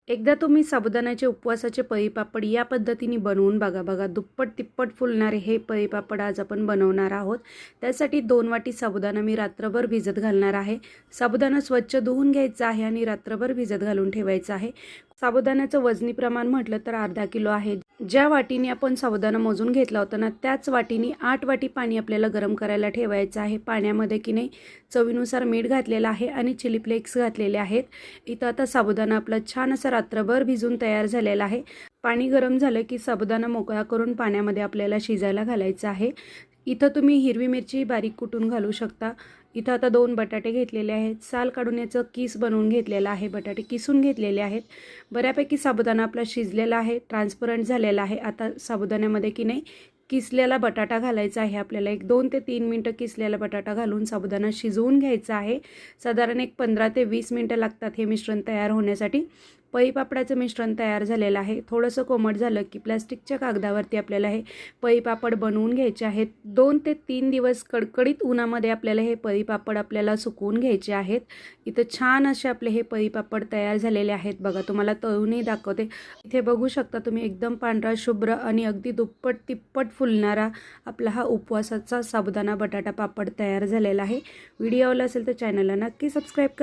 एकदा तुम्ही साबुदाण्याचे उपवासाचे पळीपापड या पद्धतीने बनवून बघा. दुप्पट तिप्पट फुलणारे हे पळीपापड आज आपण बनवणार आहोत। त्यासाठी 2 वाटी साबुदाणा मी रात्रभर भिजत घालणार आहे। साबुदाणा स्वच्छ धुवून घ्यायचा आहे आणि रात्रभर भिजत घालून ठेवायचा आहे। साबुदाण्याचं वजनी प्रमाण म्हटलं तर अर्धा किलो आहे। ज्या वाटीने आपण साबुदाणा मोजून घेतला होता ना, त्याच वाटीने 8 वाटी पाणी आपल्याला गरम करायला ठेवायचं आहे। पाण्यामध्ये की नाही चवीनुसार मीठ घातलेलं आहे आणि चिली फ्लेक्स घातलेले आहेत। इथं आता साबुदाणा आपला छान असा रात्रभर भिजून तयार झालेला आहे। पाणी गरम झालं की साबुदाणा मोकळा करून पाण्यामध्ये आपल्याला शिजायला घालायचं आहे। इथं तुम्ही हिरवी मिरची बारीक कुटून घालू शकता। इथं आता 2 बटाटे घेतलेले आहेत, साल काढून याचं किस बनवून घेतलेला आहे। बटाटे किसून घेतलेले आहेत। बऱ्यापैकी साबुदाणा आपला शिजलेला आहे, ट्रान्सपरंट झालेला आहे। आता साबुदाण्यामध्ये की नाही किसलेला बटाटा घालायचा आहे। आपल्याला एक 2 ते 3 मिनिटं किसलेला बटाटा घालून साबुदाणा शिजवून घ्यायचा आहे। साधारण एक 15 ते 20 मिनिटं लागतात हे मिश्रण तयार होण्यासाठी। पळीपापडाचं मिश्रण तयार झालेलं आहे। थोडंसं कोमट झालं की प्लास्टिकच्या कागदावरती आपल्याला हे पळीपापड बनवून घ्यायचे आहेत। 2 ते 3 दिवस कडकडीत उन्हामध्ये आपल्याला हे पळीपापड आपल्याला सुकवून घ्यायचे आहेत। इथं छान असे आपले हे पळीपापड तयार झालेले आहेत बघा। तुम्हाला तळूनही दाखवते। इथे बघू शकता तुम्ही एकदम पांढरा शुभ्र आणि अगदी दुप्पट तिप्पट फुलणारा आपला हा उपवासाचा साबुदाणा बटाटा पापड तयार झालेला आहे। व्हिडिओ आवडला असेल तर चॅनलला नक्की सबस्क्राईब करा।